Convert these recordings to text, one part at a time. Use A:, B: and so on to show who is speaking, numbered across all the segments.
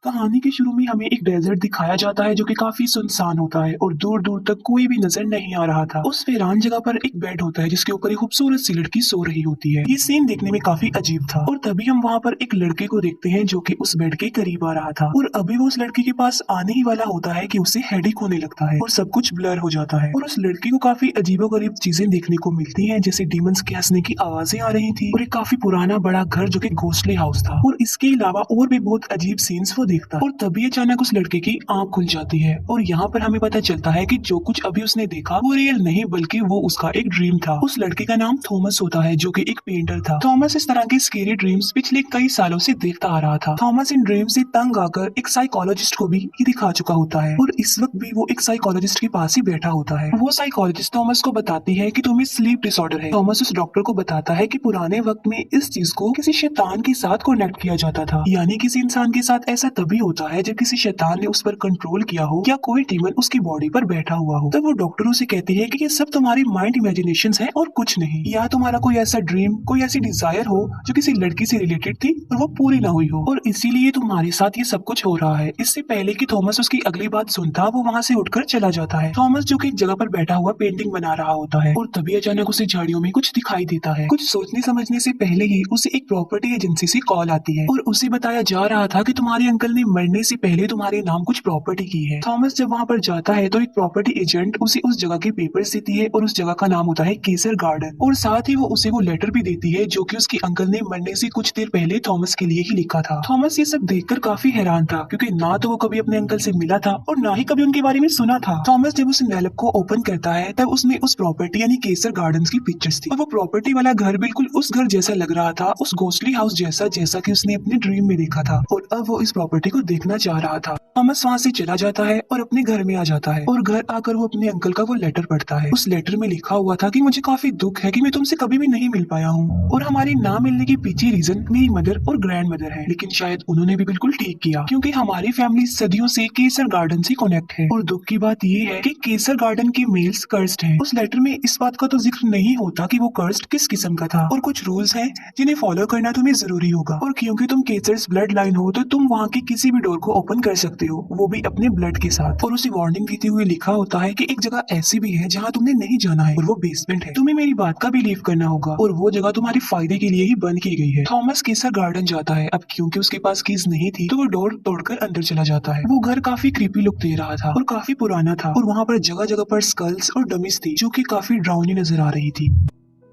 A: कहानी के शुरू में हमें एक डेजर्ट दिखाया जाता है जो कि काफी सुनसान होता है और दूर दूर तक कोई भी नजर नहीं आ रहा था। उस वीरान जगह पर एक बेड होता है जिसके ऊपर एक खूबसूरत सी लड़की सो रही होती है। ये सीन देखने में काफी अजीब था और तभी हम वहाँ पर एक लड़के को देखते हैं जो कि उस बेड के करीब आ रहा था और अभी वो उस लड़की के पास आने ही वाला होता है कि उसे हेडेक होने लगता है और सब कुछ ब्लर हो जाता है और उस लड़की को काफी अजीबोगरीब चीजें देखने को मिलती हैं, जैसे डीमंस के हंसने की आवाजें आ रही थी और एक काफी पुराना बड़ा घर जो कि घोंसले हाउस था और इसके अलावा और भी बहुत अजीब सीन्स वो देखता है। और तभी अचानक उस लड़के की आंख खुल जाती है और यहाँ पर हमें पता चलता है कि जो कुछ अभी उसने देखा वो रियल नहीं बल्कि वो उसका एक ड्रीम था। उस लड़के का नाम थॉमस होता है जो कि एक पेंटर था। थॉमस इस तरह के स्केरी ड्रीम्स पिछले कई सालों से देखता आ रहा था। थॉमस इन ड्रीम से तंग आकर एक साइकोलॉजिस्ट को भी ये दिखा चुका होता है और इस वक्त भी वो एक साइकोलॉजिस्ट के पास ही बैठा होता है। वो साइकोलॉजिस्ट थॉमस को बताती है कि तुम्हें स्लीप डिसऑर्डर है। थॉमस उस डॉक्टर को बताता है कि पुराने वक्त में इस चीज को किसी शैतान के साथ कनेक्ट किया जाता था, यानी किसी इंसान के साथ ऐसा तभी होता है जब किसी शैतान ने उस पर कंट्रोल किया हो या कोई डीमन उसकी बॉडी पर बैठा हुआ हो। तब वो डॉक्टरों से कहती है कि ये सब तुम्हारी माइंड इमेजिनेशंस है और कुछ नहीं, या तुम्हारा कोई ऐसा ड्रीम, कोई ऐसी डिजायर हो जो किसी लड़की से रिलेटेड थी और वो पूरी ना हुई हो और इसीलिए तुम्हारे साथ ये सब कुछ हो रहा है। इससे पहले कि थॉमस उसकी अगली बात सुनता वो वहाँ से उठकर चला जाता है। थॉमस जो कि एक जगह पर बैठा हुआ पेंटिंग बना रहा होता है और तभी अचानक उसे झाड़ियों में कुछ दिखाई देता है। कुछ सोचने समझने से पहले ही उसे एक प्रॉपर्टी एजेंसी से कॉल आती है और उसे बताया जा रहा था कि तुम्हारे अंकल ने मरने से पहले तुम्हारे नाम कुछ प्रॉपर्टी की है। थॉमस जब वहाँ पर जाता है तो एक प्रॉपर्टी एजेंट उसे उस जगह के पेपर्स देती है और उस जगह का नाम होता है केसर गार्डन और साथ ही वो उसे वो लेटर भी देती है जो कि उसके अंकल ने मरने से कुछ देर पहले थॉमस के लिए ही लिखा था। थॉमस ये सब देखकर काफी हैरान था क्योंकि ना तो वो कभी अपने अंकल से मिला था और ना ही कभी उनके बारे में सुना था। थॉमस जब उस एनवेलप को ओपन करता है तब उसमें उस प्रॉपर्टी यानी केसर गार्डन्स की पिक्चर्स थी और वो प्रॉपर्टी वाला घर बिल्कुल उस घर जैसा लग रहा था, उस घोंसली हाउस जैसा, जैसा कि उसने अपने ड्रीम में देखा था और अब वो इस प्रॉपर्टी को देखना चाह रहा था। थॉमस वहाँ से चला जाता है और अपने घर में आ जाता है और घर आकर वो अपने अंकल का वो लेटर पढ़ता है। उस लेटर में लिखा हुआ था कि मुझे काफी दुख है कि मैं तुमसे कभी भी नहीं मिल पाया हूँ और हमारे ना मिलने के पीछे रीजन मेरी मदर और ग्रैंड मदर है, लेकिन शायद उन्होंने भी बिल्कुल ठीक किया क्योंकि हमारी फैमिली सदियों से केसर गार्डन से कनेक्ट है और दुख की बात ये है कि केसर गार्डन के मेल्स कर्स्ड हैं। उस लेटर में इस बात का तो जिक्र नहीं होता कि वो कर्स्ड किस किस्म का था और कुछ रूल्स हैं जिन्हें फॉलो करना तुम्हें जरूरी होगा और क्योंकि तुम केसर्स ब्लड लाइन हो तो तुम वहाँ की किसी भी डोर को ओपन कर सकते हो, वो भी अपने ब्लड के साथ। और उसे वार्निंग देते हुए लिखा होता है कि एक जगह ऐसी भी है जहाँ तुमने नहीं जाना है और वो बेसमेंट है, तुम्हें मेरी बात का बिलीव करना होगा और वो जगह तुम्हारे फायदे के लिए ही बंद की गई है। थॉमस केसर गार्डन जाता है। अब क्योंकि उसके पास कीज नहीं थी तो वो डोर तोड़कर अंदर चला जाता है। वो घर काफी क्रीपी लुक दे रहा था और काफी पुराना था और वहाँ पर जगह जगह पर स्कल्स और डमीज थी जो कि काफी ड्राउनी नजर आ रही थी।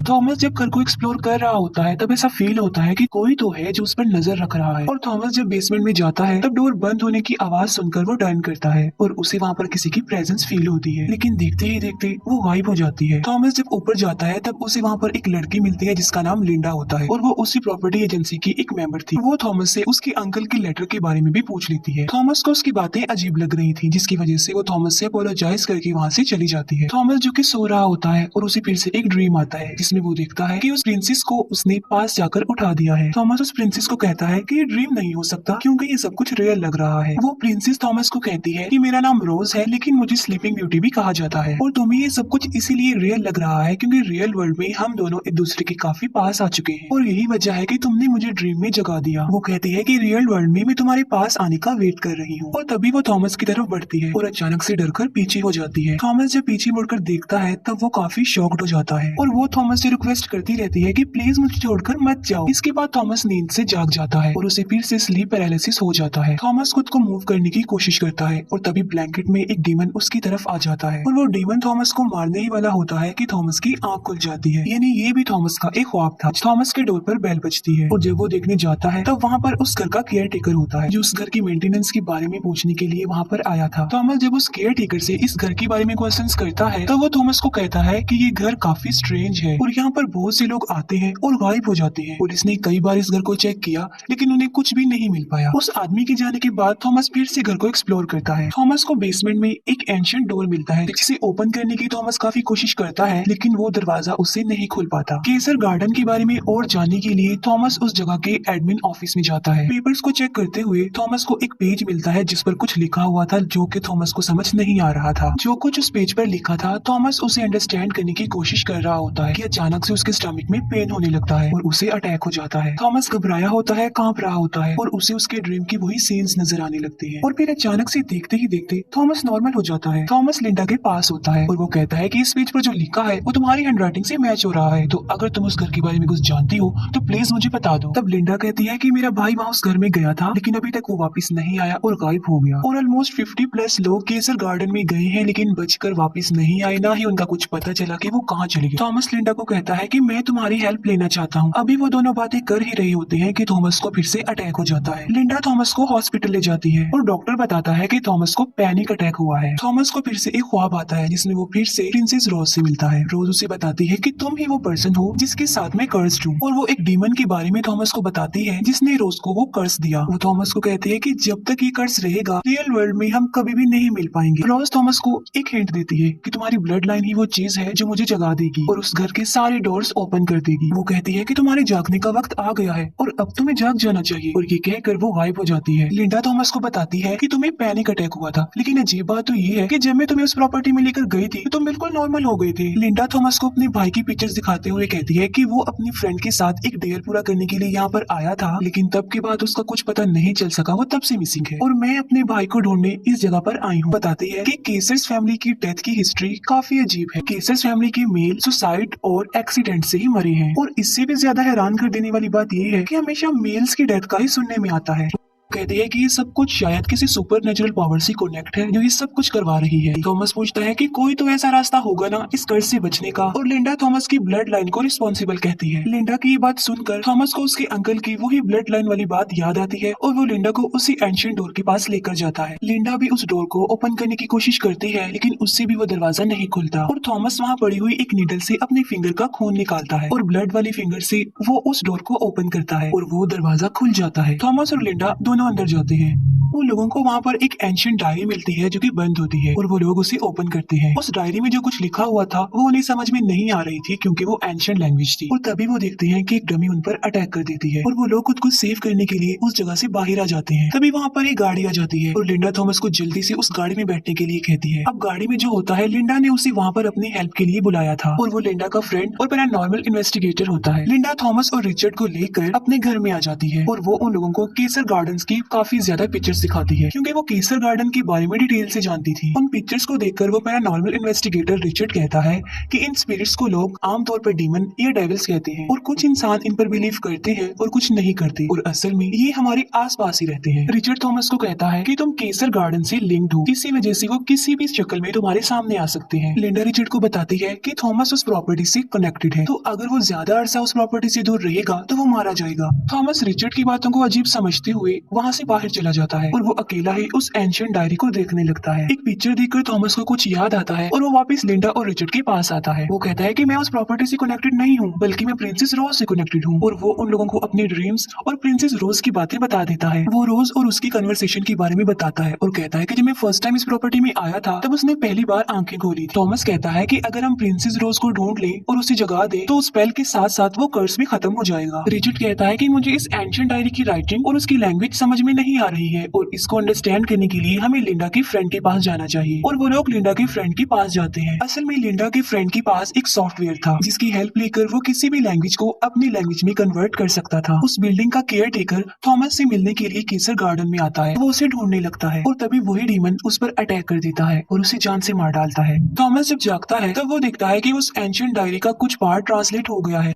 A: थॉमस जब घर को एक्सप्लोर कर रहा होता है तब ऐसा फील होता है कि कोई तो है जो उस पर नजर रख रहा है और थॉमस जब बेसमेंट में जाता है तब डोर बंद होने की आवाज सुनकर वो टर्न करता है और उसे वहाँ पर किसी की प्रेजेंस फील होती है, लेकिन देखते ही देखते वो गायब हो जाती है। थॉमस जब ऊपर जाता है तब उसे वहाँ पर एक लड़की मिलती है जिसका नाम लिंडा होता है और वो उसी प्रॉपर्टी एजेंसी की एक मेंबर थी। वो थॉमस से उसके अंकल के लेटर के बारे में भी पूछ लेती है। थॉमस को उसकी बातें अजीब लग रही थी जिसकी वजह से वो थॉमस से अपोलोजाइज करके वहाँ से चली जाती है। थॉमस जो कि सो रहा होता है और उसे फिर से एक ड्रीम आता है जिसमें वो देखता है कि उस प्रिंसेस को उसने पास जाकर उठा दिया है। थॉमस उस प्रिंसेस को कहता है कि ये ड्रीम नहीं हो सकता क्योंकि ये सब कुछ रियल लग रहा है। वो प्रिंसेस थॉमस को कहती है कि मेरा नाम रोज है लेकिन मुझे स्लीपिंग ब्यूटी भी कहा जाता है और तुम्हें ये सब कुछ इसीलिए रियल लग रहा है क्योंकि रियल वर्ल्ड में हम दोनों एक दूसरे के काफी पास आ चुके हैं और यही वजह है कि तुमने मुझे ड्रीम में जगा दिया। वो कहती है कि रियल वर्ल्ड में मैं तुम्हारे पास आने का वेट कर रही हूँ और तभी वो थॉमस की तरफ बढ़ती है और अचानक से डरकर पीछे हो जाती है। थॉमस जब पीछे मुड़कर देखता है तब वो काफी शॉक्ड हो जाता है और वो थॉमस से रिक्वेस्ट करती रहती है कि प्लीज मुझे छोड़कर मत जाओ। इसके बाद थॉमस नींद से जाग जाता है और उसे फिर से स्लीप पैरालिसिस हो जाता है। थॉमस खुद को मूव करने की कोशिश करता है और तभी ब्लैंकेट में एक डीमन उसकी तरफ आ जाता है और वो डीमन थॉमस को मारने ही वाला होता है कि थॉमस की आंख खुल जाती है, यानी ये भी थॉमस का एक ख्वाब था। थॉमस के डोर पर बेल बजती है और जब वो देखने जाता है तब वहाँ पर उस घर का केयर टेकर होता है जो उस घर की मेंटेनेंस के बारे में पूछने के लिए वहाँ पर आया था। थॉमस जब उस केयर टेकर से इस घर के बारे में क्वेश्चंस करता है तब वो थॉमस को कहता है कि ये घर काफी स्ट्रेंज है और यहाँ पर बहुत से लोग आते हैं और गायब हो जाते हैं। पुलिस ने कई बार इस घर को चेक किया लेकिन उन्हें कुछ भी नहीं मिल पाया। उस आदमी के जाने के बाद थॉमस फिर से घर को एक्सप्लोर करता है। थॉमस को बेसमेंट में एक एंशिएंट डोर मिलता है जिसे ओपन करने की थॉमस काफी कोशिश करता है लेकिन वो दरवाजा उससे नहीं खुल पाता। केसर गार्डन के बारे में और जानने के लिए थॉमस उस जगह के एडमिन ऑफिस में जाता है। पेपर्स को चेक करते हुए थॉमस को एक पेज मिलता है जिस पर कुछ लिखा हुआ था जो कि थॉमस को समझ नहीं आ रहा था। जो कुछ उस पेज पर लिखा था थॉमस उसे अंडरस्टैंड करने की कोशिश कर रहा होता है कि अचानक से उसके स्टमक में पेन होने लगता है और उसे अटैक हो जाता है। थॉमस घबराया होता है, कांप रहा होता है और उसे उसके ड्रीम की वही सीन्स नजर आने लगते हैं। और फिर अचानक से देखते ही देखते थॉमस नॉर्मल हो जाता है। थॉमस लिंडा के पास होता है और वो कहता है कि इस पेज पर जो लिखा है वो तुम्हारी हैंडराइटिंग से मैच हो रहा है, तो अगर तुम उस घर के बारे में कुछ जानती हो तो प्लीज मुझे बता दो। तब लिंडा कहती है कि मेरा भाई वहाँ उस घर में गया था, लेकिन अभी तक वो वापस नहीं आया और गायब हो गया। और ऑलमोस्ट 50+ लोग केसर गार्डन में गए हैं लेकिन बचकर वापस नहीं आए, ना ही उनका कुछ पता चला कि वो कहाँ चले गए। थॉमस लिंडा को कहता है कि मैं तुम्हारी हेल्प लेना चाहता हूँ। अभी वो दोनों बातें कर ही रहे होते हैं कि थॉमस को फिर से अटैक हो जाता है। लिंडा थॉमस को हॉस्पिटल ले जाती है और डॉक्टर बताता है कि थॉमस को पैनिक अटैक हुआ है। थॉमस को फिर से एक ख्वाब आता है जिसमें वो फिर से प्रिंसेस रोज से मिलता है। रोज उसे बताती है कि तुम ही वो पर्सन हो जिसके साथ मैं कर्स्ड हूँ, और वो एक डीमन के बारे में थॉमस को बताती है जिसने रोज को वो कर्स दिया। वो थॉमस को कहती है कि जब तक ये कर्स रहेगा रियल वर्ल्ड में हम कभी भी नहीं मिल पाएंगे। रोज थॉमस को एक हिंट देती है कि तुम्हारी ब्लड लाइन ही वो चीज है जो मुझे जगा देगी और उस घर के सारे डोर्स ओपन कर देगी। वो कहती है कि तुम्हारे जागने का वक्त आ गया है और अब तुम्हें जाग जाना चाहिए, और ये कहकर वो गायब हो जाती है। लिंडा थॉमस को बताती है कि तुम्हें पैनिक अटैक हुआ था, लेकिन अजीब बात तो ये है कि जब मैं तुम्हें उस प्रॉपर्टी में लेकर गई थी तो तुम बिल्कुल नॉर्मल हो गए थे। लिंडा थॉमस को अपने भाई की पिक्चर्स दिखाते हुए कहती है कि वो अपनी फ्रेंड के साथ एक डेयर पूरा करने के लिए यहाँ पर आया था, लेकिन तब के बाद उसका कुछ पता नहीं चल सका, वो तब से मिसिंग है और मैं अपने भाई को ढूंढने इस जगह पर आई हूँ। बताती है कि केसर्स फैमिली की डेथ की हिस्ट्री काफी अजीब है। केसर्स फैमिली के मेल सुसाइड और एक्सीडेंट से ही मरे हैं, और इससे भी ज्यादा हैरान कर देने वाली बात ये है कि हमेशा मेल्स की डेथ का ही सुनने में आता है। कहती है कि ये सब कुछ शायद किसी सुपर नेचुरल पावर से कनेक्ट है जो ये सब कुछ करवा रही है। थॉमस पूछता है कि कोई तो ऐसा रास्ता होगा ना इस कर्ज से बचने का, और लिंडा थॉमस की ब्लड लाइन को रिस्पॉन्सिबल कहती है। लिंडा की ये बात सुनकर थॉमस को उसके अंकल की वही ब्लड लाइन वाली बात याद आती है और वो लिंडा को उसी एंशिएंट डोर के पास लेकर जाता है। लिंडा भी उस डोर को ओपन करने की कोशिश करती है, लेकिन उससे भी वो दरवाजा नहीं खुलता, और थॉमस वहाँ पड़ी हुई एक नीडल से अपने फिंगर का खून निकालता है और ब्लड वाली फिंगर से वो उस डोर को ओपन करता है और वो दरवाजा खुल जाता है। थॉमस और लिंडा दोनों अंदर जाते हैं। उन लोगों को वहाँ पर एक एंशिएंट डायरी मिलती है जो कि बंद होती है, और वो लोग उसे ओपन करते हैं। उस डायरी में जो कुछ लिखा हुआ था वो उन्हें समझ में नहीं आ रही थी क्योंकि वो एंशिएंट लैंग्वेज थी, और तभी वो देखते हैं कि एक डमी उन पर अटैक कर देती है और वो लोग खुद को सेव करने के लिए उस जगह से बाहर आ जाते हैं। तभी वहाँ पर एक गाड़ी आ जाती है और लिंडा थॉमस को जल्दी से उस गाड़ी में बैठने के लिए कहती है। अब गाड़ी में जो होता है, लिंडा ने उसे वहाँ पर अपनी हेल्प के लिए बुलाया था और वो लिंडा का फ्रेंड और पैरानॉर्मल इन्वेस्टिगेटर होता है। लिंडा थॉमस और रिचर्ड को लेकर अपने घर में आ जाती है और वो उन लोगों को केसर गार्डन्स की काफी ज्यादा पिक्चर्स दिखाती है क्योंकि वो केसर गार्डन के बारे में डिटेल से जानती थी। उन पिक्चर्स को देखकर वो पैरानॉर्मल इन्वेस्टिगेटर रिचर्ड कहता है कि इन स्पिरिट्स को लोग आमतौर पर डीमन या डेविल्स कहते हैं, और कुछ इंसान इन पर बिलीव करते हैं और कुछ नहीं करते, और असल में ये हमारे आसपास ही रहते हैं। रिचर्ड थॉमस को कहता है कि तुम केसर गार्डन से लिंक्ड हो, इसी वजह से वो किसी भी शक्ल में तुम्हारे सामने आ सकते हैं। लिंडा रिचर्ड को बताती है कि थॉमस उस प्रॉपर्टी से कनेक्टेड है, तो अगर वो ज्यादा अरसा उस प्रॉपर्टी से दूर रहेगा तो वो मारा जाएगा। थॉमस रिचर्ड की बातों को अजीब समझते हुए वहाँ से बाहर चला जाता है और वो अकेला ही उस एंशिएंट डायरी को देखने लगता है। एक पिक्चर देखकर थॉमस को कुछ याद आता है और वो वापस लिंडा और रिचर्ड के पास आता है। वो कहता है कि मैं उस प्रॉपर्टी से कनेक्टेड नहीं हूँ, बल्कि मैं प्रिंसेस रोज से कनेक्टेड हूँ, और वो उन लोगों को अपने ड्रीम्स और प्रिंसेस रोज की बातें बता देता है। वो रोज और उसकी कन्वर्सेशन के बारे में बताता है और कहता है कि जब मैं फर्स्ट टाइम इस प्रॉपर्टी में आया था तब उसने पहली बार आंखें खोली। थॉमस कहता है कि अगर हम प्रिंसेस रोज को ढूंढ लें और उसे जगा दें तो स्पेल के साथ साथ वो कर्स भी खत्म हो जाएगा। रिचर्ड कहता है कि मुझे इस एंशिएंट डायरी की राइटिंग और उसकी लैंग्वेज समझ में नहीं आ रही है, और इसको अंडरस्टैंड करने के लिए हमें लिंडा की फ्रेंड के पास जाना चाहिए। और वो लोग लिंडा के फ्रेंड के पास जाते हैं। असल में लिंडा के फ्रेंड के पास एक सॉफ्टवेयर था जिसकी हेल्प लेकर वो किसी भी लैंग्वेज को अपनी लैंग्वेज में कन्वर्ट कर सकता था। उस बिल्डिंग का केयर टेकर थॉमस से मिलने के लिए केसर गार्डन में आता है। वो उसे ढूंढने लगता है और तभी वही डीमन उस पर अटैक कर देता है और उसे जान से मार डालता है। थॉमस जब जागता है तब वो देखता है कि उस एंशिएंट डायरी का कुछ पार्ट ट्रांसलेट हो गया है।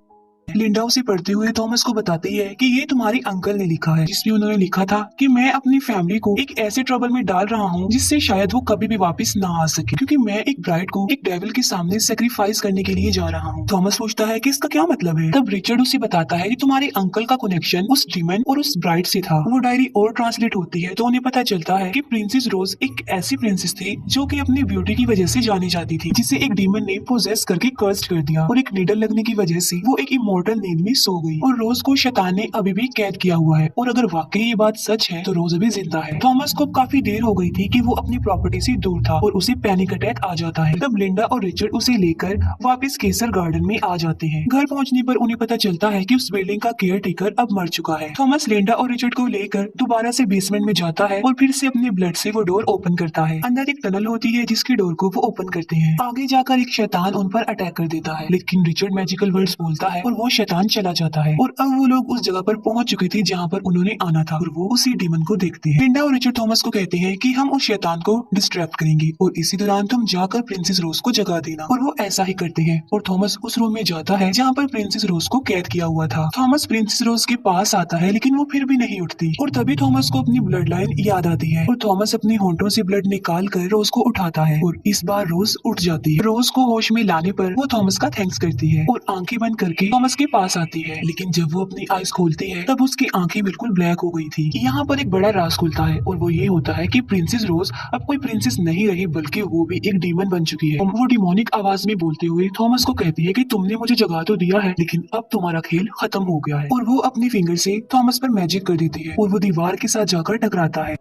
A: लिंडा उसे पढ़ते हुए थॉमस को बताती है कि ये तुम्हारे अंकल ने लिखा है, जिसमें उन्होंने लिखा था कि मैं अपनी फैमिली को एक ऐसे ट्रबल में डाल रहा हूँ जिससे शायद वो कभी भी वापस ना आ सके, क्योंकि मैं एक ब्राइड को एक डेविल के सामने सेक्रीफाइस करने के लिए जा रहा हूँ। थॉमस पूछता है कि इसका क्या मतलब है। तब रिचर्ड उसे बताता है कि तुम्हारे अंकल का कनेक्शन उस डीमन और उस ब्राइड से था। वो डायरी और ट्रांसलेट होती है तो उन्हें पता चलता है कि प्रिंसेस रोज एक ऐसी प्रिंसेस थी जो कि अपनी ब्यूटी की वजह से जानी जाती थी, जिसे एक डीमन ने पोजेस करके कर्स्ड कर दिया, और एक नीडल लगने की वजह से वो एक इमॉर्टल नींद में सो गई और रोज को शैतान ने अभी भी कैद किया हुआ है। और अगर वाकई ये बात सच है तो रोज अभी जिंदा है। थॉमस को काफी देर हो गई थी कि वो अपनी प्रॉपर्टी से दूर था और उसे पैनिक अटैक आ जाता है। तब लिंडा और रिचर्ड उसे लेकर वापस केसर गार्डन में आ जाते हैं। घर पहुंचने पर उन्हें पता चलता है कि उस बिल्डिंग का केयर टेकर अब मर चुका है। थॉमस लिंडा और रिचर्ड को लेकर दोबारा से बेसमेंट में जाता है और फिर से अपने ब्लड से वो डोर ओपन करता है। अंदर एक टनल होती है जिसकी डोर को वो ओपन करते हैं। आगे जाकर एक शैतान उन पर अटैक कर देता है, लेकिन रिचर्ड मैजिकल वर्ड्स बोलता है और वो शैतान चला जाता है। और अब वो लोग उस जगह पर पहुंच चुके थे जहाँ पर उन्होंने आना था और वो उसी डीमन को देखते हैं। लिंडा और रिचर्ड थॉमस को कहते हैं कि हम उस शैतान को डिस्ट्रैक्ट करेंगे और इसी दौरान तुम जाकर प्रिंसेस रोज को जगा देना। और वो ऐसा ही करते हैं और थॉमस उस रूम में जाता है जहाँ पर प्रिंसेस रोज को कैद किया हुआ था। थॉमस प्रिंसेस रोज के पास आता है लेकिन वो फिर भी नहीं उठती और तभी थॉमस को अपनी ब्लड लाइन याद आती है और थॉमस अपने होंठों से ब्लड निकाल कर रोज को उठाता है और इस बार रोज उठ जाती है। रोज को होश में लाने पर वो थॉमस का थैंक्स करती है और आंखें बंद करके थॉमस के पास आती है, लेकिन जब वो अपनी आईज खोलती है तब उसकी आंखें बिल्कुल ब्लैक हो गई थी। यहाँ पर एक बड़ा राज खुलता है और वो ये होता है कि प्रिंसेस रोज अब कोई प्रिंसेस नहीं रही बल्कि वो भी एक डीमन बन चुकी है। वो डिमोनिक आवाज में बोलते हुए थॉमस को कहती है कि तुमने मुझे जगा तो दिया है लेकिन अब तुम्हारा खेल खत्म हो गया है। और वो अपनी फिंगर से थॉमस पर मैजिक कर देती है और वो दीवार के साथ जाकर टकराता है।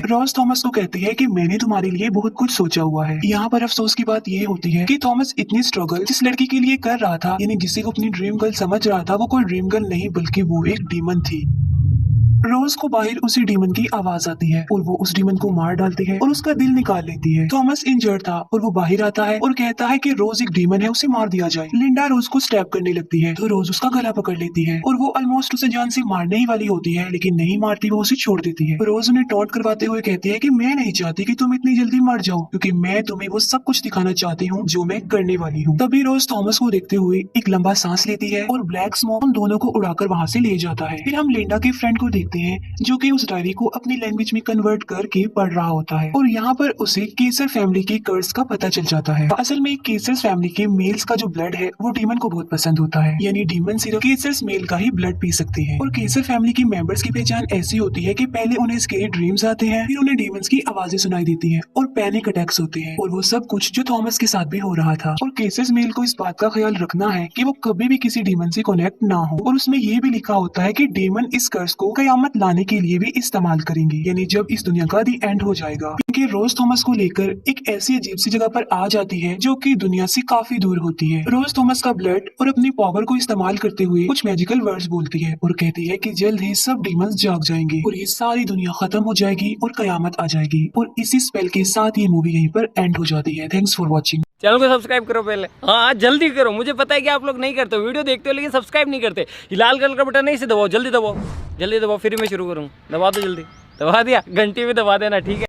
A: रॉस थॉमस को कहती है कि मैंने तुम्हारे लिए बहुत कुछ सोचा हुआ है। यहाँ पर अफसोस की बात ये होती है कि थॉमस इतनी स्ट्रगल जिस लड़की के लिए कर रहा था, यानी जिसे वो अपनी ड्रीम गर्ल समझ रहा था, वो कोई ड्रीम गर्ल नहीं बल्कि वो एक डीमन थी। रोज को बाहर उसी डीमन की आवाज आती है और वो उस डीमन को मार डालती है और उसका दिल निकाल लेती है। थॉमस इंजर्ड था और वो बाहर आता है और कहता है कि रोज एक डीमन है, उसे मार दिया जाए। लिंडा रोज को स्टैब करने लगती है तो रोज उसका गला पकड़ लेती है और वो ऑलमोस्ट उसे जान से मारने ही वाली होती है, लेकिन नहीं मारती, वो उसे छोड़ देती है। रोज उन्हें टॉन्ट करवाते हुए कहती है कि मैं नहीं चाहती कि तुम इतनी जल्दी मर जाओ, क्योंकि मैं तुम्हें वो सब कुछ दिखाना चाहती हूँ जो मैं करने वाली हूँ। तभी रोज थॉमस को देखते हुए एक लंबा सांस लेती है और ब्लैक स्मोक उन दोनों को उड़ाकर वहाँ से ले जाता है। फिर हम लिंडा के फ्रेंड को देखते हैं जो कि उस डायरी को अपनी लैंग्वेज में कन्वर्ट करके पढ़ रहा होता है और यहाँ पर उसे केसर फैमिली की कर्स का पता चल जाता है। असल में केसर फैमिली के मेल्स का जो ब्लड है वो डीमन को बहुत पसंद होता है, यानी डीमन सिर्फ केसर मेल का ही ब्लड पी सकते हैं। और केसर फैमिली के मेंबर्स की पहचान ऐसी होती है कि पहले उन्हें स्केरी ड्रीम्स आते हैं, फिर उन्हें डीमंस की आवाजें सुनाई देती हैं और पैनिक अटैक्स होते हैं। और वो सब कुछ जो थॉमस के साथ भी हो रहा था। और केसर मेल को इस बात का ख्याल रखना है कि वो कभी भी किसी डीमन से कनेक्ट ना हो। और उसमें ये भी लिखा होता है कि डीमन इस कर्स को कयामत लाने के लिए भी इस्तेमाल करेंगे, यानी जब इस दुनिया का दी एंड हो जाएगा। क्योंकि रोज थॉमस को लेकर एक ऐसी अजीब सी जगह पर आ जाती है जो कि दुनिया से काफी दूर होती है। रोज थॉमस का ब्लड और अपनी पावर को इस्तेमाल करते हुए कुछ मैजिकल वर्ड्स बोलती है और कहती है कि जल्द ही सब डीमंस जाग जाएंगे और ये सारी दुनिया खत्म हो जाएगी और कयामत आ जाएगी। और इसी स्पेल के साथ ये मूवी यहीं पर एंड हो जाती है। Thanks for watching.
B: चैनल को सब्सक्राइब करो पहले, हाँ जल्दी करो। मुझे पता है कि आप लोग नहीं करते, वीडियो देखते हो लेकिन सब्सक्राइब नहीं करते। ये लाल कलर का बटन नहीं से दबाओ, जल्दी दबाओ, जल्दी दबाओ, फिर मैं शुरू करूँ। दबा दो जल्दी, दबा दिया, घंटी भी दबा देना, ठीक है।